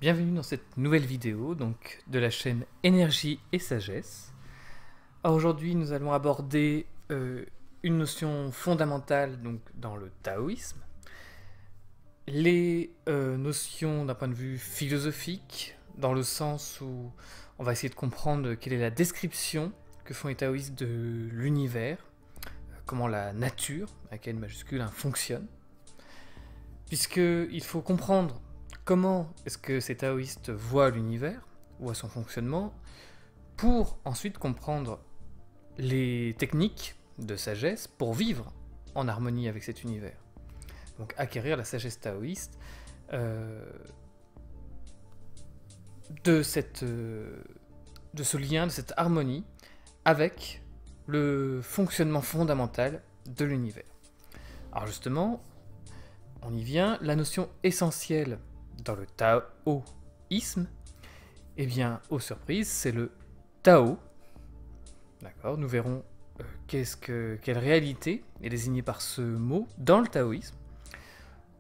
Bienvenue dans cette nouvelle vidéo donc, de la chaîne Énergie et Sagesse. Alors, aujourd'hui, nous allons aborder une notion fondamentale donc, dans le taoïsme, les notions d'un point de vue philosophique, dans le sens où on va essayer de comprendre quelle est la description que font les taoïstes de l'univers, comment la nature, avec N majuscule, fonctionne, puisqu'il faut comprendre comment est-ce que ces taoïstes voient l'univers, voient son fonctionnement, pour ensuite comprendre les techniques de sagesse pour vivre en harmonie avec cet univers. Donc acquérir la sagesse taoïste de ce lien, de cette harmonie avec le fonctionnement fondamental de l'univers. Alors justement, on y vient, la notion essentielle dans le taoïsme, eh bien, aux surprises, c'est le Tao. D'accord, nous verrons quelle réalité est désignée par ce mot dans le taoïsme.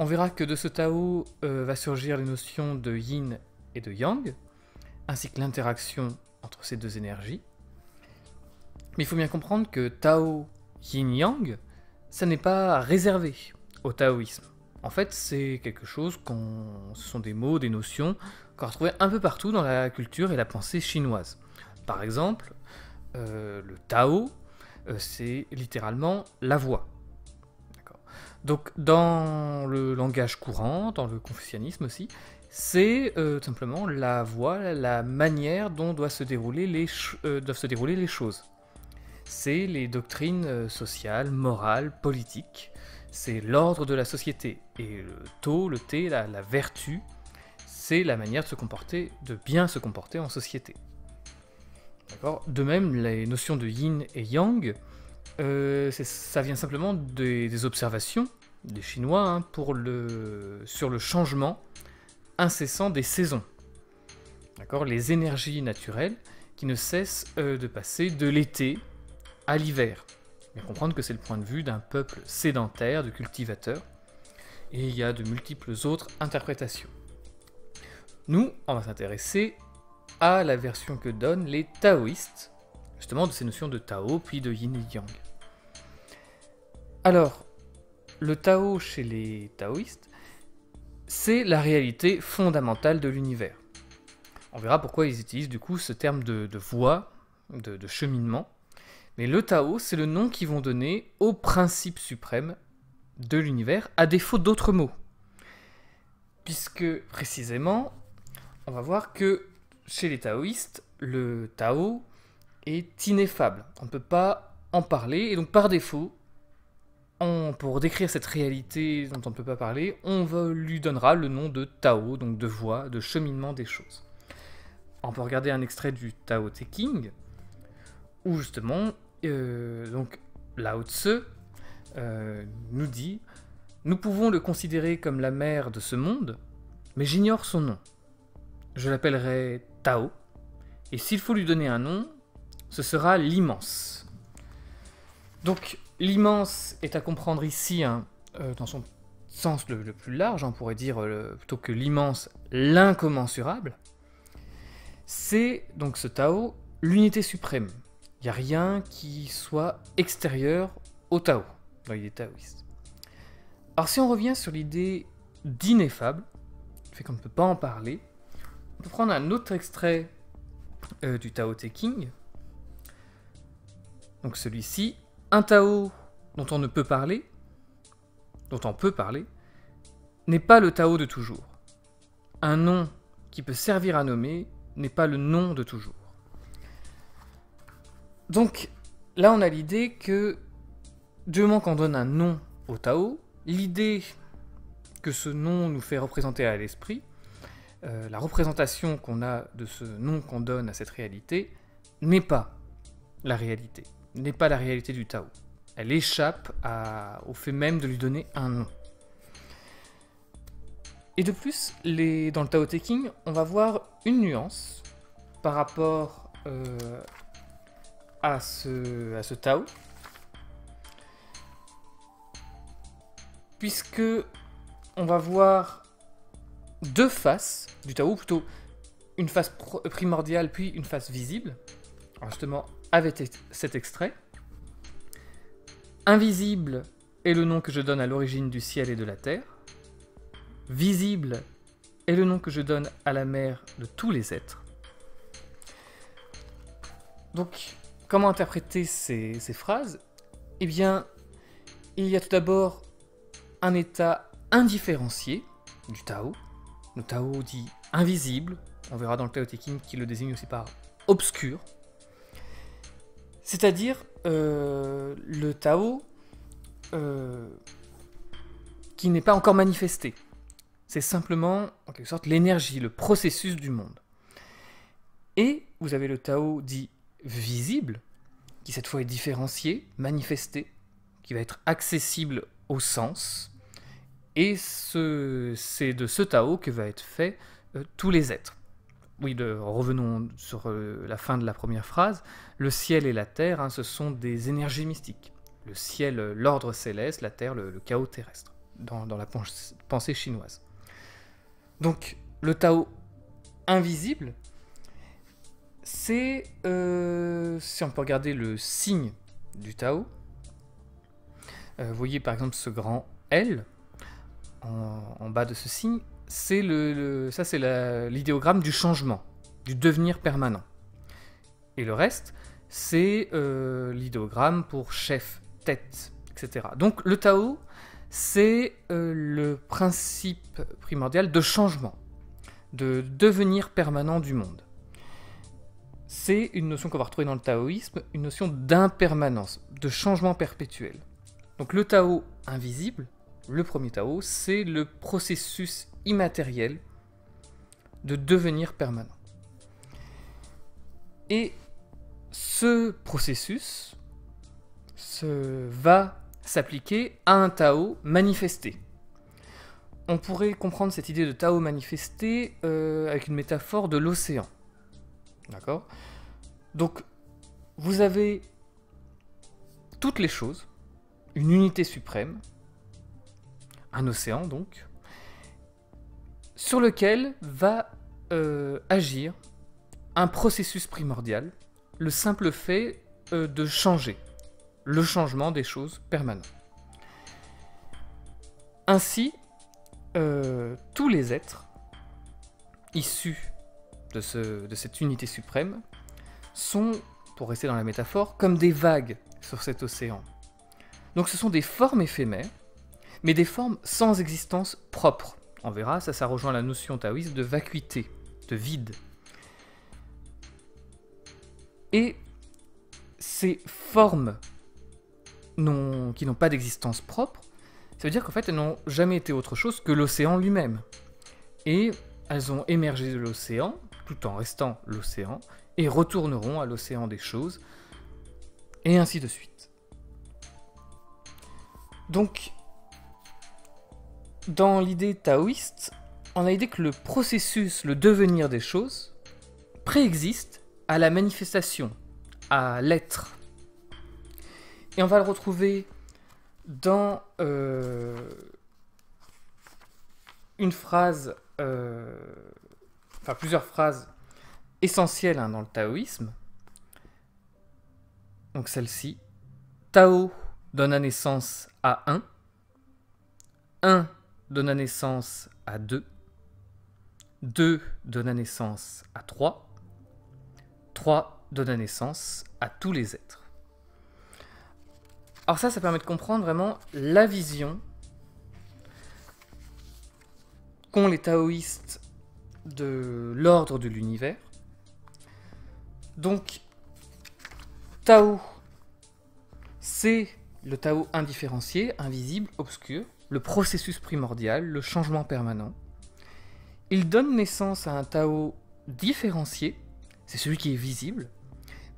On verra que de ce Tao va surgir les notions de yin et de yang, ainsi que l'interaction entre ces deux énergies. Mais il faut bien comprendre que Tao, yin-yang, ça n'est pas réservé au taoïsme. En fait, c'est quelque chose ce sont des mots, des notions qu'on retrouve un peu partout dans la culture et la pensée chinoise. Par exemple, le Tao, c'est littéralement la voix. Donc, dans le langage courant, dans le confucianisme aussi, c'est tout simplement la voix, la manière dont doivent se dérouler les choses. C'est les doctrines sociales, morales, politiques. C'est l'ordre de la société. Et le tao, le thé, la vertu, c'est la manière de se comporter, de bien se comporter en société. D'accord ? De même, les notions de yin et yang, ça vient simplement des observations des Chinois sur le changement incessant des saisons. D'accord ? Les énergies naturelles qui ne cessent de passer de l'été à l'hiver. Bien comprendre que c'est le point de vue d'un peuple sédentaire, de cultivateurs, et il y a de multiples autres interprétations. Nous, on va s'intéresser à la version que donnent les taoïstes, justement de ces notions de Tao, puis de yin et yang. Alors, le Tao chez les taoïstes, c'est la réalité fondamentale de l'univers. On verra pourquoi ils utilisent du coup ce terme de voie, de cheminement. Mais le Tao, c'est le nom qu'ils vont donner au principe suprême de l'univers, à défaut d'autres mots. Puisque, précisément, on va voir que chez les taoïstes, le Tao est ineffable. On ne peut pas en parler, et donc par défaut, pour décrire cette réalité dont on ne peut pas parler, on lui donnera le nom de Tao, donc de voie, de cheminement des choses. On peut regarder un extrait du Tao Te Ching, où justement, donc Lao Tse nous dit « Nous pouvons le considérer comme la mère de ce monde, mais j'ignore son nom. Je l'appellerai Tao, et s'il faut lui donner un nom, ce sera l'immense. » Donc, l'immense est à comprendre ici, dans son sens le plus large, on pourrait dire plutôt que l'immense, l'incommensurable. C'est donc ce Tao, l'unité suprême. Il n'y a rien qui soit extérieur au Tao, dans l'idée taoïste. Alors si on revient sur l'idée d'ineffable, le fait qu'on ne peut pas en parler, on peut prendre un autre extrait du Tao Te Ching. Donc celui-ci, un Tao dont on ne peut parler, dont on peut parler, n'est pas le Tao de toujours. Un nom qui peut servir à nommer n'est pas le nom de toujours. Donc, là, on a l'idée que, du moment qu'on donne un nom au Tao, l'idée que ce nom nous fait représenter à l'esprit, la représentation qu'on a de ce nom qu'on donne à cette réalité, n'est pas la réalité, n'est pas la réalité du Tao. Elle échappe au fait même de lui donner un nom. Et de plus, dans le Tao Te Ching, on va voir une nuance par rapport à ce Tao, puisque on va voir deux faces du Tao, plutôt une face primordiale puis une face visible. Alors justement, avec cet extrait. Invisible est le nom que je donne à l'origine du ciel et de la terre. Visible est le nom que je donne à la mère de tous les êtres. Donc, comment interpréter ces phrases? Eh bien, il y a tout d'abord un état indifférencié du Tao. Le Tao dit invisible. On verra dans le Tao Te Ching qu'il le désigne aussi par obscur. C'est-à-dire le Tao qui n'est pas encore manifesté. C'est simplement, en quelque sorte, l'énergie, le processus du monde. Et vous avez le Tao dit visible, qui cette fois est différencié, manifesté, qui va être accessible au sens. Et c'est de ce Tao que va être fait tous les êtres. Oui, revenons sur la fin de la première phrase. Le ciel et la terre, ce sont des énergies mystiques. Le ciel, l'ordre céleste, la terre, le chaos terrestre, dans la pensée chinoise. Donc, le Tao invisible, c'est, si on peut regarder le signe du Tao, vous voyez par exemple ce grand L, en bas de ce signe, c'est l'idéogramme du changement, du devenir permanent. Et le reste, c'est l'idéogramme pour chef, tête, etc. Donc le Tao, c'est le principe primordial de changement, de devenir permanent du monde. C'est une notion qu'on va retrouver dans le taoïsme, une notion d'impermanence, de changement perpétuel. Donc le Tao invisible, le premier Tao, c'est le processus immatériel de devenir permanent. Et ce processus va s'appliquer à un Tao manifesté. On pourrait comprendre cette idée de Tao manifesté avec une métaphore de l'océan. D'accord ? Donc, vous avez toutes les choses, une unité suprême, un océan donc, sur lequel va agir un processus primordial, le simple fait de changer, le changement des choses permanent. Ainsi, tous les êtres issus de cette unité suprême sont, pour rester dans la métaphore, comme des vagues sur cet océan. Donc ce sont des formes éphémères, mais des formes sans existence propre. On verra, ça rejoint la notion taoïste de vacuité, de vide. Et ces formes qui n'ont pas d'existence propre, ça veut dire qu'en fait, elles n'ont jamais été autre chose que l'océan lui-même. Et elles ont émergé de l'océan, tout en restant l'océan, et retourneront à l'océan des choses, et ainsi de suite. Donc, dans l'idée taoïste, on a l'idée que le processus, le devenir des choses, préexiste à la manifestation, à l'être. Et on va le retrouver dans une phrase, plusieurs phrases essentielles dans le taoïsme. Donc celle-ci, Tao donne naissance à 1, 1 donne naissance à 2, 2 donne naissance à 3, 3 donne naissance à tous les êtres. Alors ça permet de comprendre vraiment la vision qu'ont les taoïstes de l'ordre de l'univers. Donc, Tao, c'est le Tao indifférencié, invisible, obscur, le processus primordial, le changement permanent. Il donne naissance à un Tao différencié, c'est celui qui est visible,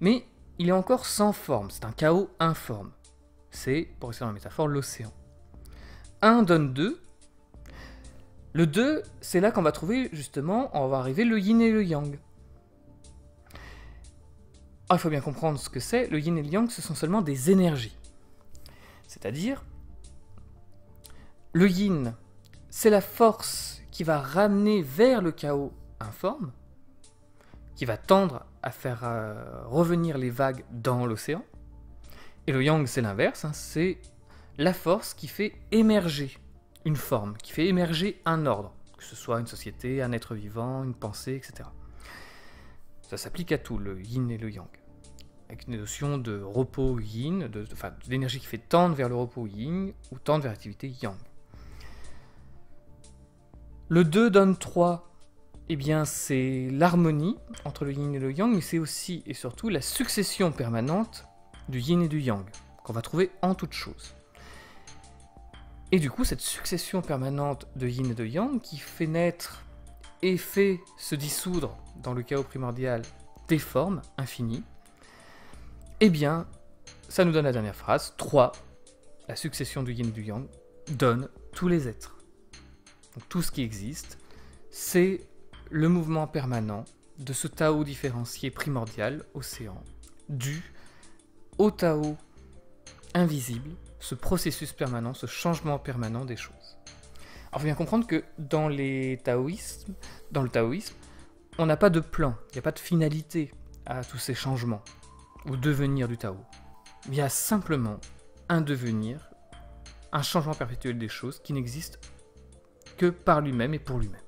mais il est encore sans forme, c'est un chaos informe. C'est, pour rester dans la métaphore, l'océan. 1 donne 2. Le 2, c'est là qu'on va trouver, justement, on va arriver le yin et le yang. Alors, il faut bien comprendre ce que c'est. Le yin et le yang, ce sont seulement des énergies. C'est-à-dire, le yin, c'est la force qui va ramener vers le chaos informe, qui va tendre à faire revenir les vagues dans l'océan. Et le yang, c'est l'inverse, hein, c'est la force qui fait émerger une forme, qui fait émerger un ordre, que ce soit une société, un être vivant, une pensée, etc. Ça s'applique à tout, le yin et le yang. Avec une notion de repos yin, d'énergie qui fait tendre vers le repos yin ou tendre vers l'activité yang. Le 2 donne 3, eh bien c'est l'harmonie entre le yin et le yang, mais c'est aussi et surtout la succession permanente du yin et du yang, qu'on va trouver en toute chose. Et du coup, cette succession permanente de yin et de yang qui fait naître et fait se dissoudre dans le chaos primordial des formes infinies, eh bien, ça nous donne la dernière phrase, 3, la succession du yin et du yang, donne tous les êtres. Donc tout ce qui existe, c'est le mouvement permanent de ce Tao différencié primordial, océan, dû au Tao invisible, ce processus permanent, ce changement permanent des choses. Alors il faut bien comprendre que dans le taoïsme, on n'a pas de plan, il n'y a pas de finalité à tous ces changements, au devenir du Tao. Il y a simplement un devenir, un changement perpétuel des choses qui n'existe que par lui-même et pour lui-même.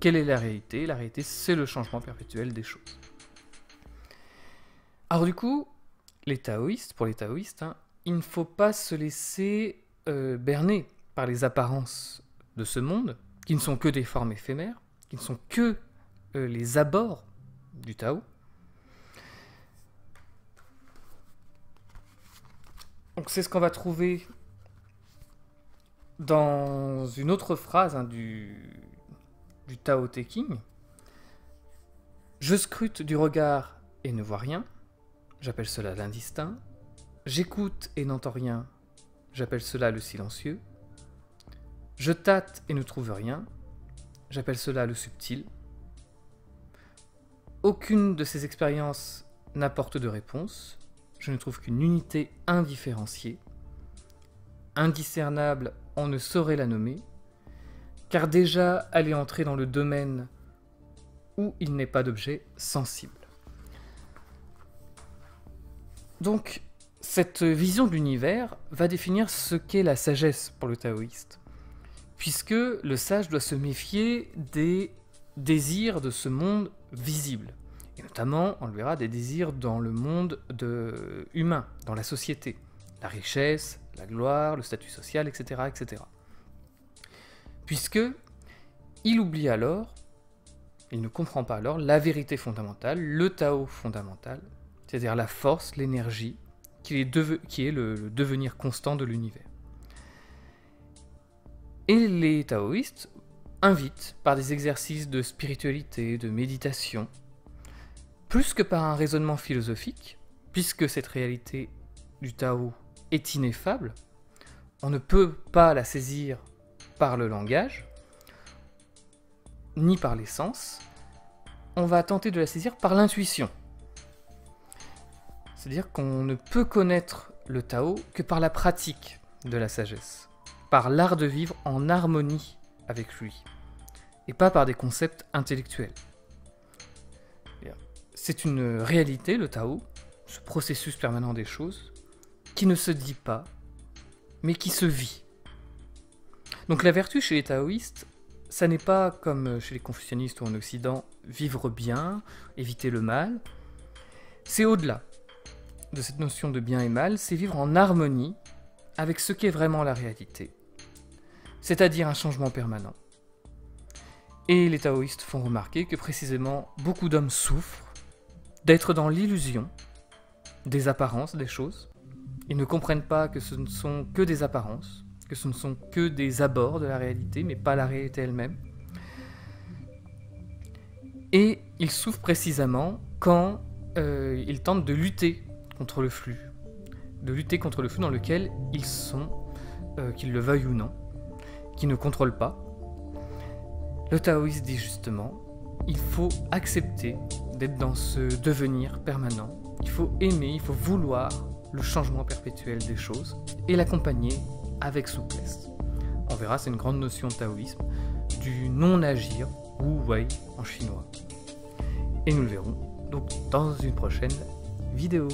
Quelle est la réalité ? La réalité, c'est le changement perpétuel des choses. Alors du coup, pour les taoïstes, hein, il ne faut pas se laisser berner par les apparences de ce monde, qui ne sont que des formes éphémères, qui ne sont que les abords du Tao. Donc c'est ce qu'on va trouver dans une autre phrase du Tao Te Ching. Je scrute du regard et ne vois rien, j'appelle cela l'indistinct. J'écoute et n'entends rien, j'appelle cela le silencieux. Je tâte et ne trouve rien, j'appelle cela le subtil. Aucune de ces expériences n'apporte de réponse, je ne trouve qu'une unité indifférenciée. Indiscernable, on ne saurait la nommer, car déjà elle est entrée dans le domaine où il n'est pas d'objet sensible. Donc, cette vision de l'univers va définir ce qu'est la sagesse pour le taoïste, puisque le sage doit se méfier des désirs de ce monde visible, et notamment, on le verra, des désirs dans le monde humain, dans la société, la richesse, la gloire, le statut social, etc., etc. Puisque il oublie alors, il ne comprend pas alors la vérité fondamentale, le Tao fondamental, c'est-à-dire la force, l'énergie, qui est le devenir constant de l'univers. Et les taoïstes invitent, par des exercices de spiritualité, de méditation, plus que par un raisonnement philosophique, puisque cette réalité du Tao est ineffable, on ne peut pas la saisir par le langage, ni par les sens, on va tenter de la saisir par l'intuition. C'est-à-dire qu'on ne peut connaître le Tao que par la pratique de la sagesse, par l'art de vivre en harmonie avec lui, et pas par des concepts intellectuels. C'est une réalité, le Tao, ce processus permanent des choses, qui ne se dit pas, mais qui se vit. Donc la vertu chez les taoïstes, ça n'est pas comme chez les confucianistes ou en Occident, vivre bien, éviter le mal. C'est au-delà de cette notion de bien et mal, c'est vivre en harmonie avec ce qu'est vraiment la réalité, c'est-à-dire un changement permanent. Et les taoïstes font remarquer que précisément beaucoup d'hommes souffrent d'être dans l'illusion des apparences des choses. Ils ne comprennent pas que ce ne sont que des apparences, que ce ne sont que des abords de la réalité, mais pas la réalité elle-même. Et ils souffrent précisément quand ils tentent de lutter contre le flux, dans lequel ils sont, qu'ils le veuillent ou non, qu'ils ne contrôlent pas. Le taoïste dit justement, il faut accepter d'être dans ce devenir permanent, il faut aimer, il faut vouloir le changement perpétuel des choses et l'accompagner avec souplesse. On verra, c'est une grande notion de taoïsme, du non-agir, Wu Wei en chinois. Et nous le verrons donc dans une prochaine vidéo.